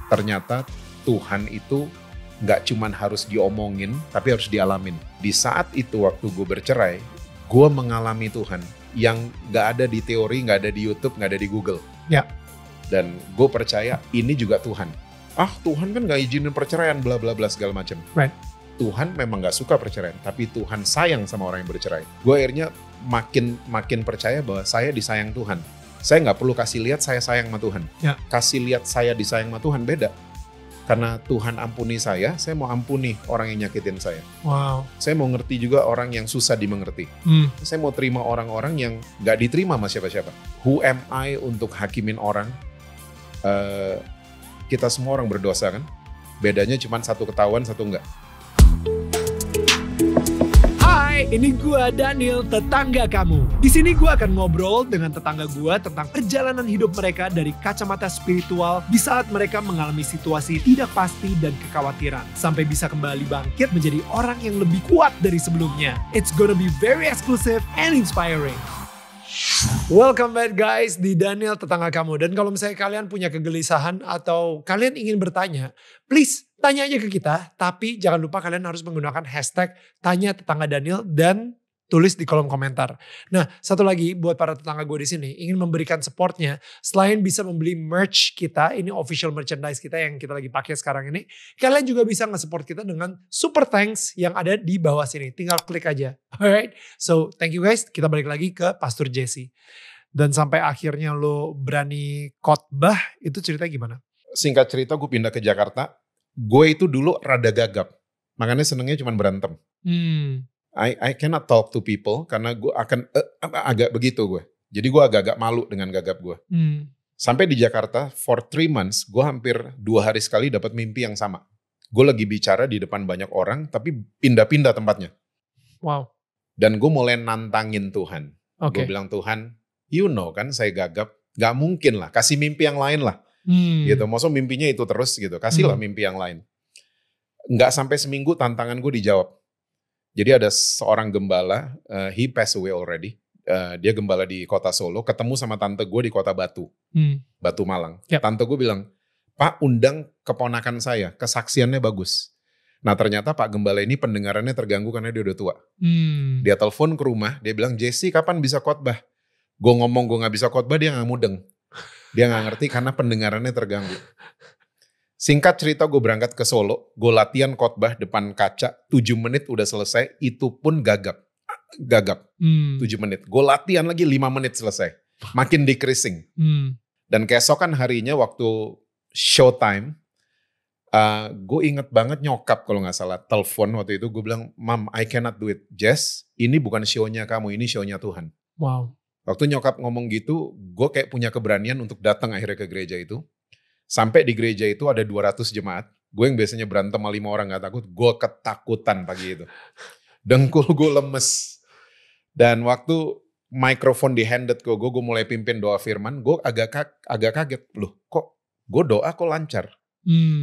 ternyata Tuhan itu gak cuman harus diomongin, tapi harus dialamin. Di saat itu waktu gue bercerai, gue mengalami Tuhan yang gak ada di teori, gak ada di YouTube, gak ada di Google. Ya. Dan gue percaya ini juga Tuhan. Tuhan kan gak izinin perceraian, bla bla bla segala macam. Right. Tuhan memang gak suka perceraian, tapi Tuhan sayang sama orang yang bercerai. Gue akhirnya makin percaya bahwa saya disayang Tuhan. Saya gak perlu kasih lihat saya sayang sama Tuhan. Ya. Kasih lihat saya disayang sama Tuhan beda. Karena Tuhan ampuni saya mau ampuni orang yang nyakitin saya. Wow. Saya mau ngerti juga orang yang susah dimengerti. Saya mau terima orang-orang yang gak diterima sama siapa-siapa. Who am I untuk hakimin orang? Kita semua orang berdosa kan? Bedanya cuma satu ketahuan, satu enggak. Hai, ini gua Daniel, tetangga kamu. Di sini gua akan ngobrol dengan tetangga gua tentang perjalanan hidup mereka dari kacamata spiritual di saat mereka mengalami situasi tidak pasti dan kekhawatiran, sampai bisa kembali bangkit menjadi orang yang lebih kuat dari sebelumnya. It's gonna be very exclusive and inspiring. Welcome back guys di Daniel Tetangga Kamu. Dan kalau misalnya kalian punya kegelisahan atau kalian ingin bertanya, please tanya aja ke kita. Tapi jangan lupa kalian harus menggunakan hashtag Tanya Tetangga Daniel dan tulis di kolom komentar. Nah, satu lagi buat para tetangga gue di sini ingin memberikan supportnya. Selain bisa membeli merch kita, ini official merchandise kita yang kita lagi pakai sekarang ini. Kalian juga bisa nge-support kita dengan super thanks yang ada di bawah sini. Tinggal klik aja. Alright, so thank you guys. Kita balik lagi ke Pastor Jesse. Dan sampai akhirnya lo berani khotbah, itu ceritanya gimana? Singkat cerita gue pindah ke Jakarta. Gue itu dulu rada gagap. Makanya senengnya cuma berantem. I cannot talk to people karena gue akan agak begitu gue. Jadi gue agak malu dengan gagap gue. Sampai di Jakarta for 3 months gue hampir 2 hari sekali dapat mimpi yang sama. Gue lagi bicara di depan banyak orang tapi pindah-pindah tempatnya. Wow. Dan gue mulai nantangin Tuhan. Okay. Gue bilang Tuhan, you know kan saya gagap, gak mungkin lah kasih mimpi yang lain lah. Gitu. Maksudnya mimpinya itu terus gitu. Kasihlah mimpi yang lain. Gak sampai seminggu tantangan gue dijawab. Jadi ada seorang gembala, he passed away already. Dia gembala di kota Solo, ketemu sama tante gue di kota Batu, Batu Malang. Yep. Tante gue bilang, Pak undang keponakan saya, kesaksiannya bagus. Nah ternyata Pak gembala ini pendengarannya terganggu karena dia udah tua. Dia telepon ke rumah, dia bilang, Jesse kapan bisa khotbah? Gue ngomong gue gak bisa khotbah, dia gak mudeng. Dia gak ngerti karena pendengarannya terganggu. Singkat cerita gue berangkat ke Solo, gue latihan khotbah depan kaca, 7 menit udah selesai, itu pun gagap. 7 menit. Gue latihan lagi 5 menit selesai. Makin decreasing. Dan keesokan harinya waktu showtime, gue inget banget nyokap kalau gak salah, telepon waktu itu, gue bilang, Mom, I cannot do it. Jess, ini bukan show-nya kamu, ini show-nya Tuhan. Wow. Waktu nyokap ngomong gitu, gue kayak punya keberanian untuk datang akhirnya ke gereja itu. Sampai di gereja itu ada 200 jemaat. Gue yang biasanya berantem sama 5 orang gak takut, gue ketakutan pagi itu. Dengkul gue lemes. Dan waktu mikrofon di-handed ke gue mulai pimpin doa firman, gue agak kaget. Loh kok gue doa kok lancar?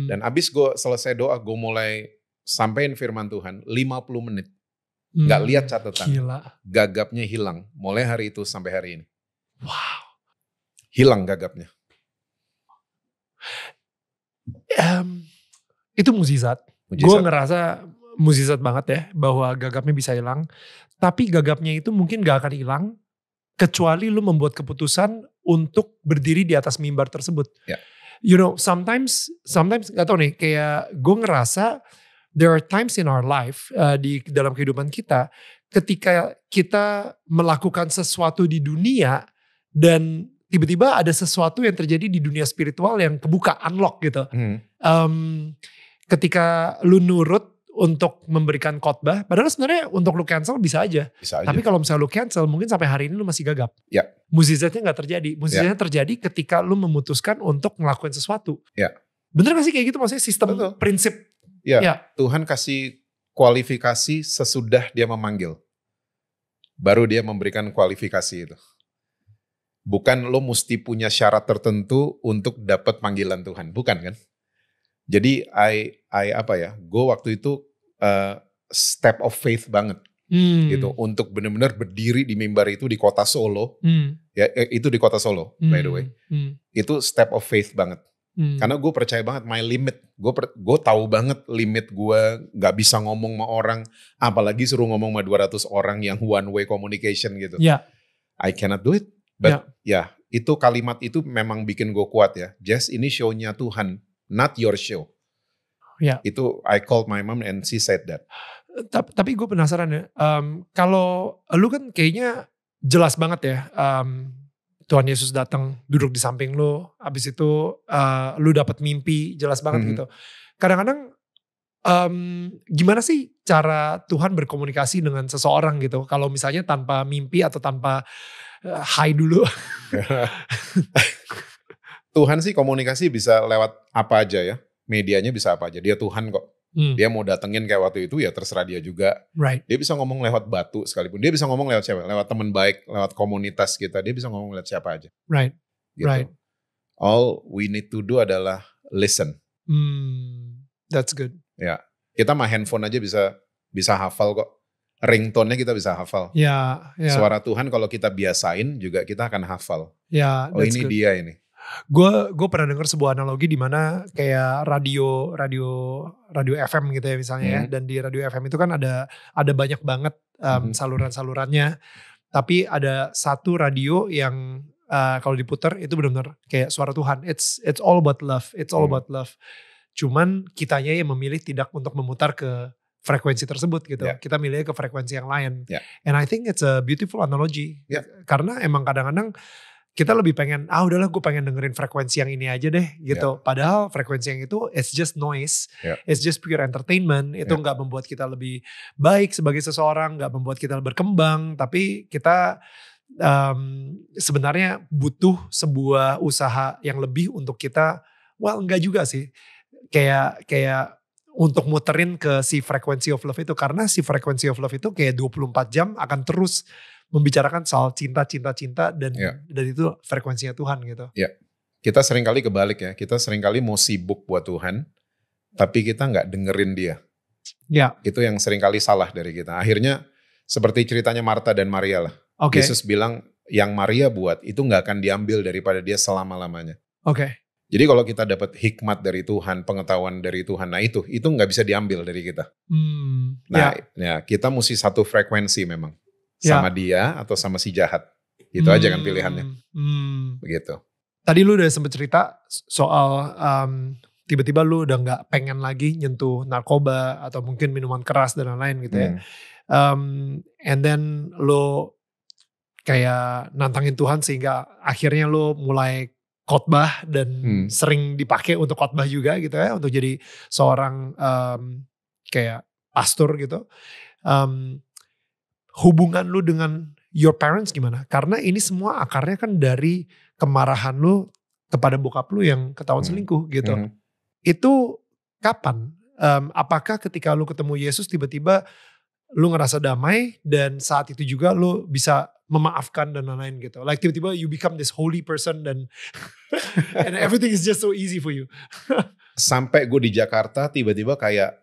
Dan abis gue selesai doa, gue mulai sampein firman Tuhan 50 menit. Gak lihat catatan. Gila. Gagapnya hilang. Mulai hari itu sampai hari ini. Wow. Hilang gagapnya. Itu mukjizat. Gue ngerasa mukjizat banget ya bahwa gagapnya bisa hilang. Tapi gagapnya itu mungkin gak akan hilang kecuali lu membuat keputusan untuk berdiri di atas mimbar tersebut. Yeah. You know, sometimes gak tau nih, kayak gue ngerasa there are times in our life di dalam kehidupan kita ketika kita melakukan sesuatu di dunia dan tiba-tiba ada sesuatu yang terjadi di dunia spiritual yang kebuka, unlock gitu. Ketika lu nurut untuk memberikan khotbah, padahal sebenarnya untuk lu cancel bisa aja. Tapi kalau misalnya lu cancel, mungkin sampai hari ini lu masih gagap. Ya. Mukjizatnya gak terjadi. Mukjizatnya terjadi ketika lu memutuskan untuk ngelakuin sesuatu. Ya. Bener gak sih kayak gitu? Maksudnya sistem prinsip. Ya. Tuhan kasih kualifikasi sesudah dia memanggil. Baru dia memberikan kualifikasi itu. Bukan lo mesti punya syarat tertentu untuk dapat panggilan Tuhan, bukan kan? Jadi gue waktu itu step of faith banget, gitu, untuk benar-benar berdiri di mimbar itu di kota Solo, ya itu di kota Solo, by the way, itu step of faith banget. Karena gue percaya banget my limit. Gue tahu banget limit gue, gak bisa ngomong sama orang, apalagi suruh ngomong sama 200 orang yang one way communication gitu. I cannot do it. But itu kalimat itu memang bikin gue kuat ya. Jess, ini show-nya Tuhan, not your show. Itu I called my mom and she said that. Tapi gue penasaran ya, kalau lu kan kayaknya jelas banget ya, Tuhan Yesus datang duduk di samping lu, abis itu lu dapat mimpi, jelas banget gitu. Kadang-kadang gimana sih cara Tuhan berkomunikasi dengan seseorang gitu, kalau misalnya tanpa mimpi atau tanpa hai dulu? Tuhan sih komunikasi bisa lewat apa aja ya, medianya bisa apa aja, dia Tuhan kok. Dia mau datengin kayak waktu itu ya terserah dia juga. Dia bisa ngomong lewat batu sekalipun. Dia bisa ngomong lewat siapa? Lewat teman baik, lewat komunitas kita. Dia bisa ngomong lewat siapa aja. Gitu. All we need to do adalah listen. That's good. Ya, kita mah handphone aja bisa hafal kok. Ringtone-nya kita bisa hafal. Suara Tuhan kalau kita biasain juga kita akan hafal. Oh ini good. Dia ini. Gue pernah dengar sebuah analogi di mana kayak radio FM gitu ya misalnya ya, dan di radio FM itu kan ada banyak banget saluran-salurannya, tapi ada satu radio yang kalau diputar itu benar-benar kayak suara Tuhan. It's all about love, Cuman kitanya yang memilih tidak untuk memutar ke frekuensi tersebut gitu. Kita milih ke frekuensi yang lain. And I think it's a beautiful analogy. Karena emang kadang-kadang kita lebih pengen, udahlah gue pengen dengerin frekuensi yang ini aja deh gitu. Padahal frekuensi yang itu it's just noise, it's just pure entertainment. Itu gak membuat kita lebih baik sebagai seseorang, gak membuat kita berkembang. Tapi kita sebenarnya butuh sebuah usaha yang lebih untuk kita, enggak juga sih. Kayak untuk muterin ke si frequency of love itu. Karena si frequency of love itu kayak 24 jam akan terus membicarakan soal cinta dan itu frekuensinya Tuhan gitu. Kita seringkali kebalik ya. Kita seringkali mau sibuk buat Tuhan, tapi kita nggak dengerin dia. Itu yang seringkali salah dari kita. Akhirnya seperti ceritanya Marta dan Maria lah. Yesus bilang yang Maria buat itu nggak akan diambil daripada dia selama-lamanya. Jadi kalau kita dapat hikmat dari Tuhan, pengetahuan dari Tuhan, nah itu nggak bisa diambil dari kita. Kita mesti satu frekuensi memang. Sama dia atau sama si jahat. Itu aja kan pilihannya. Begitu. Tadi lu udah sempet cerita soal tiba-tiba lu udah gak pengen lagi nyentuh narkoba atau mungkin minuman keras dan lain-lain gitu ya. And then lu kayak nantangin Tuhan sehingga akhirnya lu mulai khotbah dan sering dipakai untuk khotbah juga gitu ya. Untuk jadi seorang kayak pastor gitu. Hubungan lu dengan your parents gimana? Karena ini semua akarnya kan dari kemarahan lu kepada bokap lu yang ketahuan selingkuh gitu. Itu kapan? Apakah ketika lu ketemu Yesus tiba-tiba lu ngerasa damai dan saat itu juga lu bisa memaafkan dan lain-lain gitu? Like tiba-tiba you become this holy person dan and everything is just so easy for you. Sampai gue di Jakarta tiba-tiba kayak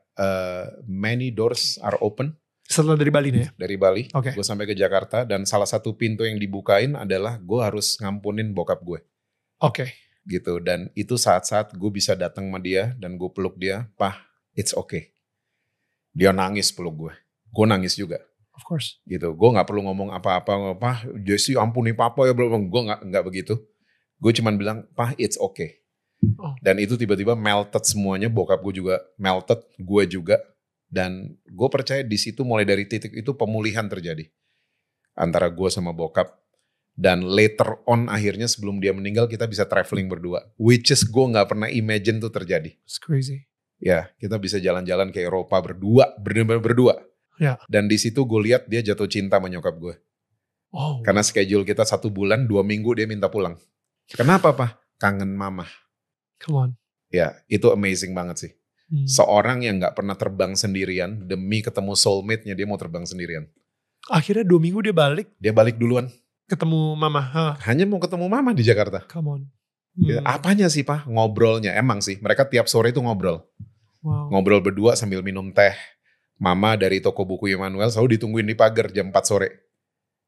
many doors are open. Setelah dari Bali nih ya? Dari Bali, gue sampai ke Jakarta dan salah satu pintu yang dibukain adalah gue harus ngampunin bokap gue. Gitu, dan itu saat-saat gue bisa datang sama dia dan gue peluk dia, "Pah, it's okay." Dia nangis peluk gue nangis juga. Of course. Gitu, gue gak perlu ngomong apa-apa, "Pah, Jesse ampuni papa ya," belum, gue gak begitu. Gue cuman bilang, "Pah, it's okay." Dan itu tiba-tiba melted semuanya, bokap gue juga melted, gue juga. Dan gue percaya di situ mulai dari titik itu pemulihan terjadi antara gue sama bokap. Dan later on akhirnya sebelum dia meninggal kita bisa traveling berdua. Which is gue gak pernah imagine tuh terjadi. It's crazy. Ya, kita bisa jalan-jalan ke Eropa berdua, bener-bener berdua. Dan di situ gue lihat dia jatuh cinta sama nyokap gue. Karena schedule kita 1 bulan, 2 minggu dia minta pulang. Kenapa, Pak? Kangen mama. Come on. Ya, itu amazing banget sih. Seorang yang gak pernah terbang sendirian, demi ketemu soulmate-nya dia mau terbang sendirian. Akhirnya 2 minggu dia balik? Dia balik duluan. Ketemu mama? Hanya mau ketemu mama di Jakarta. Come on. Ya, apanya sih Pak? Ngobrolnya, emang sih. Mereka tiap sore itu ngobrol. Ngobrol berdua sambil minum teh. Mama dari toko buku Immanuel selalu ditungguin di pagar jam 4 sore.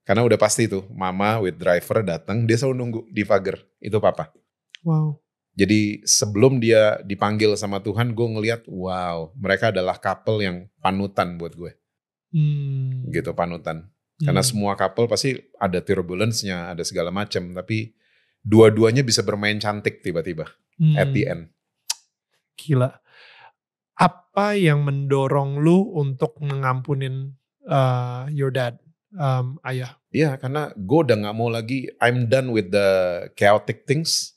Karena udah pasti tuh, mama with driver datang, dia selalu nunggu di pagar. Itu papa. Wow. Jadi sebelum dia dipanggil sama Tuhan, gue ngeliat wow, mereka adalah couple yang panutan buat gue. Gitu, panutan. Karena semua couple pasti ada turbulence-nya, ada segala macam, tapi dua-duanya bisa bermain cantik tiba-tiba at the end. Gila. Apa yang mendorong lu untuk mengampunin your dad, ayah? Iya, karena gue udah gak mau lagi, I'm done with the chaotic things.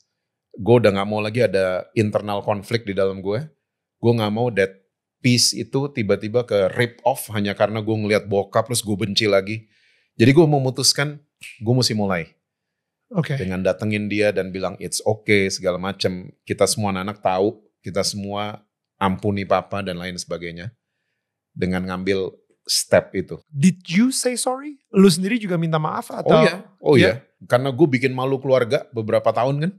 Gue udah gak mau lagi ada internal konflik di dalam gue. Gue gak mau that peace itu tiba-tiba ke rip off hanya karena gue ngeliat bokap terus gue benci lagi. Jadi gue memutuskan gue mesti mulai. Dengan datengin dia dan bilang it's okay segala macam. Kita semua anak tahu, kita semua ampuni papa dan lain sebagainya. Dengan ngambil step itu. Did you say sorry? Lu sendiri juga minta maaf atau? Oh iya. Karena gue bikin malu keluarga beberapa tahun kan.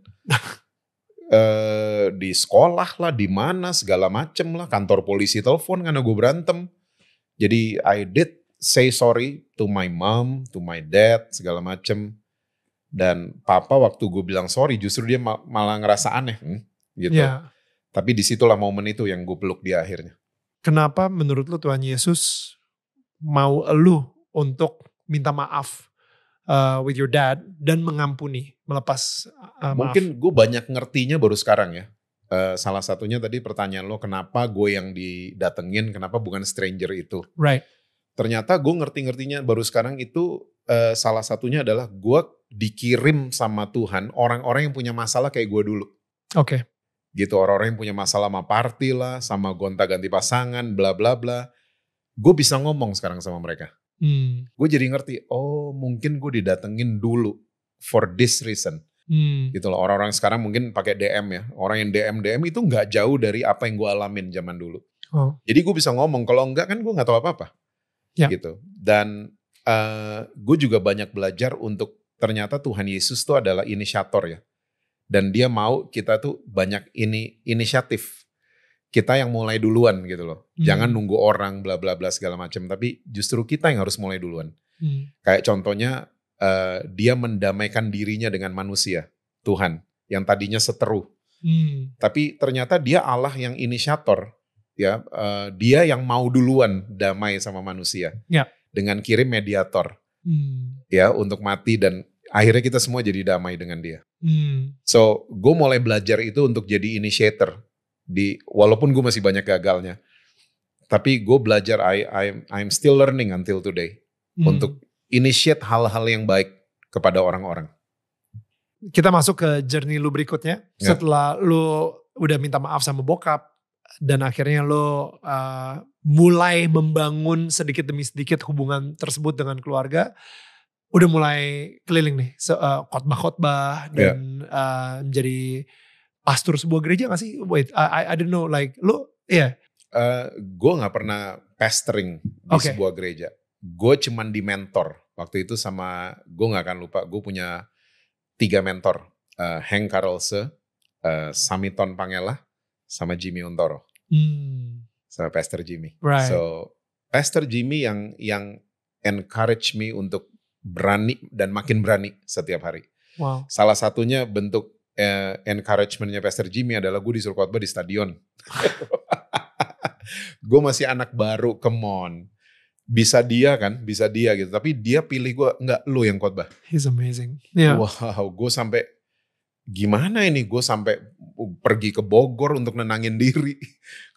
Di sekolah lah, di mana segala macem lah, kantor polisi telepon karena gue berantem. Jadi I did say sorry to my mom, to my dad segala macem. Dan papa waktu gue bilang sorry justru dia malah ngerasa aneh gitu. Tapi disitulah momen itu yang gue peluk dia akhirnya. Kenapa menurut lu Tuhan Yesus mau lu untuk minta maaf with your dad dan mengampuni, melepas maaf? Mungkin gue banyak ngertinya baru sekarang ya. Salah satunya tadi pertanyaan lo, kenapa gue yang didatengin, kenapa bukan stranger itu? Right. Ternyata gue ngerti-ngertinya baru sekarang itu salah satunya adalah gue dikirim sama Tuhan orang-orang yang punya masalah kayak gue dulu. Gitu, orang-orang yang punya masalah sama party lah, sama gonta-ganti pasangan, bla bla bla. Gue bisa ngomong sekarang sama mereka. Gue jadi ngerti, oh mungkin gue didatengin dulu for this reason. Gitu loh, orang-orang sekarang mungkin pakai DM ya. Orang yang DM itu gak jauh dari apa yang gue alamin zaman dulu. Jadi gue bisa ngomong, kalau enggak kan gue gak tahu apa-apa. Gitu. Dan gue juga banyak belajar untuk ternyata Tuhan Yesus tuh adalah inisiator ya. Dan dia mau kita tuh banyak inisiatif. Kita yang mulai duluan gitu loh. Jangan nunggu orang bla bla bla segala macam. Tapi justru kita yang harus mulai duluan. Kayak contohnya dia mendamaikan dirinya dengan manusia. Tuhan. Yang tadinya seteru. Tapi ternyata dia Allah yang inisiator. Ya, dia yang mau duluan damai sama manusia. Dengan kirim mediator. Ya, untuk mati dan akhirnya kita semua jadi damai dengan dia. So, gue mulai belajar itu untuk jadi initiator. Walaupun gue masih banyak gagalnya. Tapi gue belajar, I'm still learning until today. Untuk initiate hal-hal yang baik kepada orang-orang. Kita masuk ke journey lu berikutnya. Setelah lu udah minta maaf sama bokap. Dan akhirnya lo mulai membangun sedikit demi sedikit hubungan tersebut dengan keluarga. Udah mulai keliling nih, khotbah-khotbah dan menjadi pastor sebuah gereja gak sih? Wait, I don't know, like lo, gue gak pernah pastoring di sebuah gereja. Gue cuman di mentor. Waktu itu sama, gue gak akan lupa, gue punya 3 mentor. Hank Carlse, Samiton Pangela, sama Jimmy Untoro. Sama Pastor Jimmy. Right. So, Pastor Jimmy yang encourage me untuk berani dan makin berani setiap hari. Wow. Salah satunya bentuk encouragement-nya Pastor Jimmy adalah gue disuruh khotbah di stadion. Gue masih anak baru, come on. Bisa dia gitu. Tapi dia pilih gue, enggak, lu yang khotbah. He's amazing. Yeah. Wow, gue sampai gimana ini? Gue sampai pergi ke Bogor untuk nenangin diri.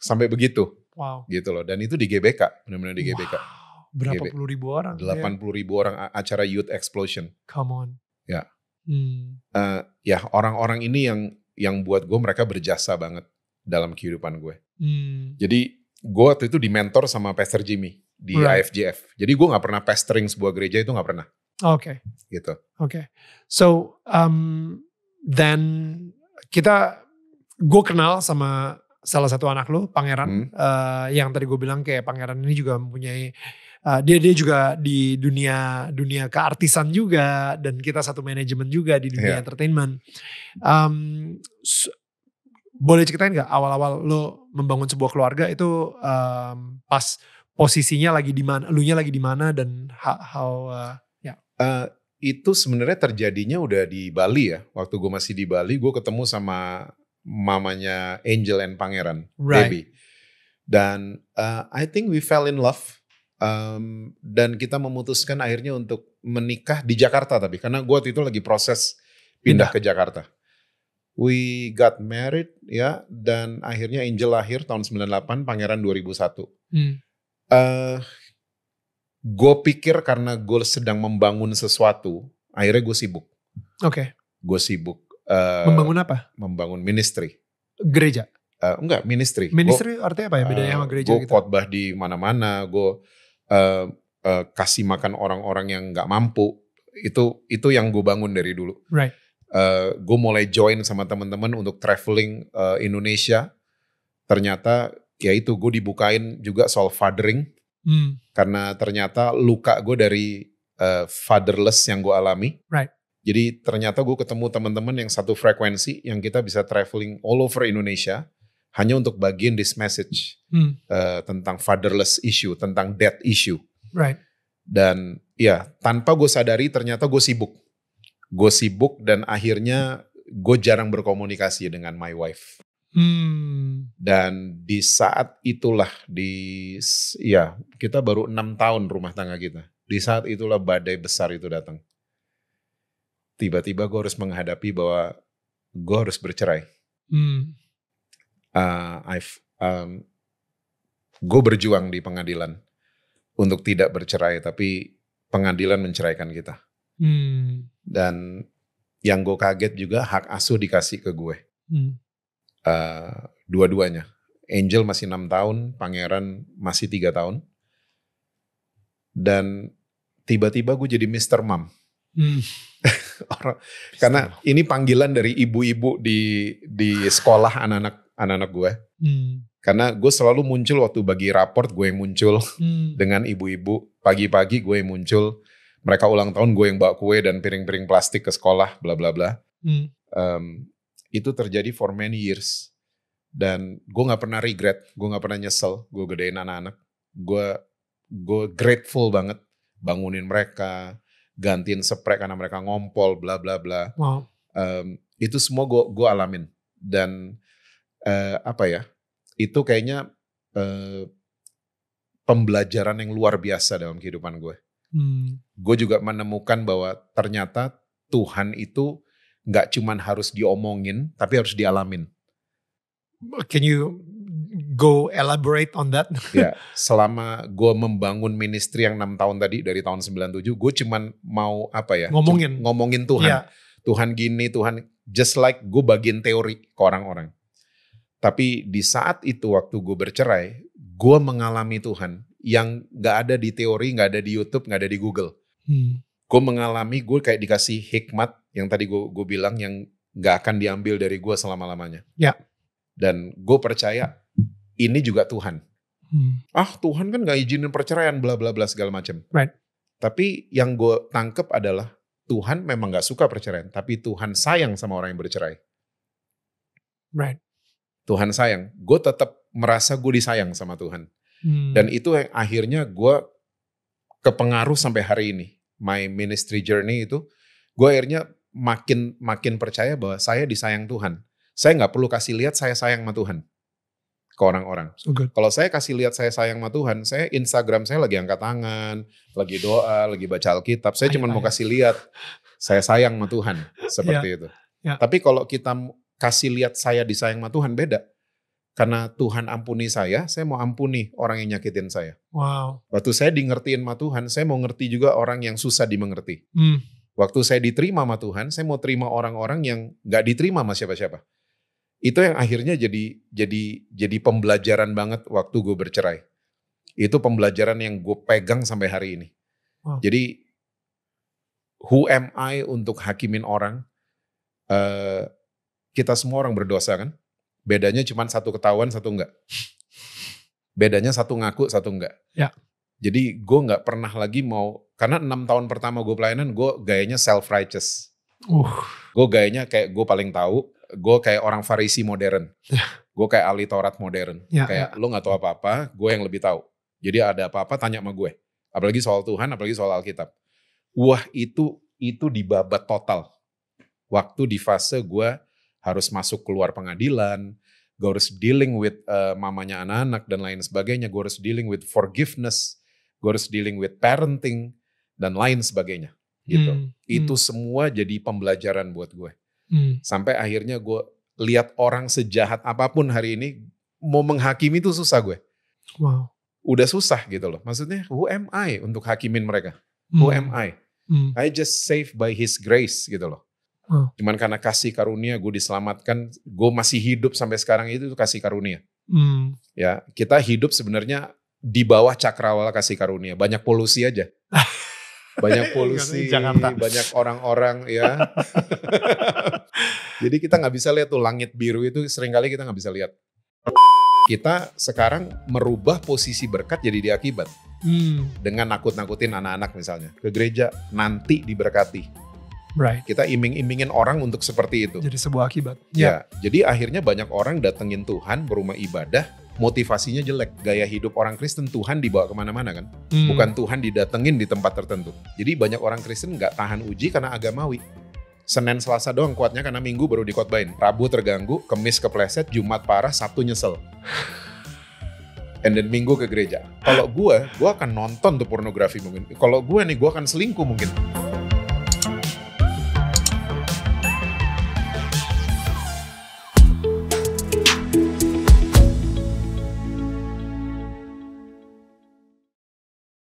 Sampai begitu. Wow. Gitu loh. Dan itu di GBK, benar-benar di GBK. Berapa puluh ribu orang? 80.000 orang acara Youth Explosion. Come on. Ya. Ya orang-orang ini yang buat gue, mereka berjasa banget dalam kehidupan gue. Jadi gue waktu itu dimentor sama Pastor Jimmy di IFJF. Jadi gue gak pernah pastoring sebuah gereja, itu gak pernah. Gitu. So then gue kenal sama salah satu anak lu, Pangeran, yang tadi gue bilang kayak Pangeran ini juga mempunyai dia juga di dunia keartisan juga, dan kita satu manajemen juga di dunia entertainment. Boleh ceritain nggak awal-awal lo membangun sebuah keluarga itu pas posisinya lagi di mana, elunya lagi di mana, dan itu sebenarnya terjadinya udah di Bali ya. Waktu gue masih di Bali, gue ketemu sama mamanya Angel and Pangeran, Right. Baby. Dan I think we fell in love. Dan kita memutuskan akhirnya untuk menikah di Jakarta, tapi karena gue waktu itu lagi proses pindah ke Jakarta. We got married ya, dan akhirnya Angel lahir tahun 98, Pangeran 2001. Gue pikir karena gue sedang membangun sesuatu, akhirnya gue sibuk. Oke. Gue sibuk. Membangun apa? Membangun ministry. Gereja? Enggak, ministry. Ministry artinya apa ya? Bedanya sama gereja gue gitu? Gue khotbah di mana-mana, gue kasih makan orang-orang yang gak mampu. Itu yang gue bangun dari dulu. Right. Gue mulai join sama teman-teman untuk traveling Indonesia. Ternyata ya itu gue dibukain juga soal fathering. Karena ternyata luka gue dari fatherless yang gue alami. Right. Jadi ternyata gue ketemu teman-teman yang satu frekuensi, yang kita bisa traveling all over Indonesia hanya untuk bagian this message tentang fatherless issue, tentang death issue. Right. Dan ya tanpa gue sadari ternyata gue sibuk. Gue sibuk dan akhirnya gue jarang berkomunikasi dengan my wife. Dan di saat itulah kita baru 6 tahun rumah tangga kita. Di saat itulah badai besar itu datang. Tiba-tiba gue harus menghadapi bahwa gue harus bercerai. Gue berjuang di pengadilan untuk tidak bercerai, tapi pengadilan menceraikan kita. Dan yang gue kaget juga hak asuh dikasih ke gue. Dua-duanya. Angel masih 6 tahun, Pangeran masih 3 tahun. Dan tiba-tiba gue jadi Mr. Mom. Karena ini panggilan dari ibu-ibu di sekolah anak-anak gue. Karena gue selalu muncul waktu bagi raport, gue yang muncul dengan ibu-ibu. Pagi-pagi gue yang muncul. Mereka ulang tahun, gue yang bawa kue dan piring-piring plastik ke sekolah, bla bla bla. Itu terjadi for many years. Dan gue gak pernah regret, gue gak pernah nyesel. Gue gedein anak-anak. Gue grateful banget bangunin mereka, gantiin spray karena mereka ngompol, bla bla bla. Wow. Itu semua gue alamin. Dan itu kayaknya pembelajaran yang luar biasa dalam kehidupan gue. Gue juga menemukan bahwa ternyata Tuhan itu gak cuman harus diomongin, tapi harus dialamin. Can you go elaborate on that? Ya, selama gue membangun ministry yang 6 tahun tadi, dari tahun 97, gue cuman mau ngomongin Tuhan. Yeah. Tuhan gini, Tuhan, just like gue bagian teori ke orang-orang. Tapi di saat itu waktu gue bercerai, gue mengalami Tuhan yang gak ada di teori, gak ada di YouTube, gak ada di Google. Gue mengalami, gue kayak dikasih hikmat yang tadi gue bilang yang gak akan diambil dari gue selama-lamanya. Ya. Dan gue percaya ini juga Tuhan. Tuhan kan gak izinin perceraian, bla bla bla segala macam. Right. Tapi yang gue tangkep adalah Tuhan memang gak suka perceraian, tapi Tuhan sayang sama orang yang bercerai. Right. Tuhan sayang. Gue tetap merasa gue disayang sama Tuhan. Dan itu yang akhirnya gue kepengaruh sampai hari ini. My ministry journey itu, gue akhirnya makin percaya bahwa saya disayang Tuhan. Saya gak perlu kasih lihat saya sayang sama Tuhan ke orang-orang. So kalau saya kasih lihat saya sayang sama Tuhan, saya Instagram saya lagi angkat tangan, lagi doa, lagi baca Alkitab. Saya cuma mau kasih lihat saya sayang sama Tuhan. Seperti itu. Yeah. Tapi kalau kita kasih lihat saya disayang sama Tuhan, beda. Karena Tuhan ampuni saya mau ampuni orang yang nyakitin saya. Wow. Waktu saya dingertiin sama Tuhan, saya mau ngerti juga orang yang susah dimengerti. Waktu saya diterima sama Tuhan, saya mau terima orang-orang yang gak diterima sama siapa-siapa. Itu yang akhirnya jadi pembelajaran banget waktu gue bercerai. Itu pembelajaran yang gue pegang sampai hari ini. Wow. Jadi, who am I untuk hakimin orang? Kita semua orang berdosa kan? Bedanya cuma satu ketahuan, satu enggak. Bedanya satu ngaku, satu enggak. Ya. Jadi gue gak pernah lagi mau, karena 6 tahun pertama gue pelayanan, gue gayanya self-righteous. Gue gayanya kayak gue paling tahu, gue kayak orang Farisi modern. Gue kayak ahli Taurat modern. Kayak lo gak tahu apa-apa, gue yang lebih tahu. Jadi ada apa-apa tanya sama gue. Apalagi soal Tuhan, apalagi soal Alkitab. Wah itu dibabat total. Waktu di fase gue harus masuk keluar pengadilan, gue harus dealing with mamanya anak-anak dan lain sebagainya, gue harus dealing with forgiveness, gue harus dealing with parenting dan lain sebagainya gitu. Itu semua jadi pembelajaran buat gue. Sampai akhirnya gue lihat orang sejahat apapun hari ini, mau menghakimi itu susah gue. Wow. Udah susah gitu loh. Maksudnya who am I untuk hakimin mereka? Who am I? I just saved by His grace gitu loh. Cuman karena kasih karunia gue diselamatkan, gue masih hidup sampai sekarang, itu kasih karunia. Ya, kita hidup sebenarnya di bawah cakrawala kasih karunia. Banyak polusi aja. Banyak polusi, banyak orang-orang ya. Jadi kita nggak bisa lihat tuh langit biru itu, seringkali kita nggak bisa lihat. Kita sekarang merubah posisi berkat jadi diakibat. Dengan nakut-nakutin anak-anak misalnya. Ke gereja nanti diberkati. Right. Kita iming-imingin orang untuk seperti itu. Jadi sebuah akibat. Ya, jadi akhirnya banyak orang datengin Tuhan berumah ibadah, motivasinya jelek. Gaya hidup orang Kristen Tuhan dibawa kemana-mana kan. Bukan Tuhan didatengin di tempat tertentu. Jadi banyak orang Kristen gak tahan uji karena agamawi. Senin Selasa doang kuatnya karena Minggu baru dikotbain. Rabu terganggu, Kemis kepleset, Jumat parah, Sabtu nyesel. And then Minggu ke gereja. Kalau gue akan nonton tuh pornografi mungkin. Kalau gue nih, gue akan selingkuh mungkin.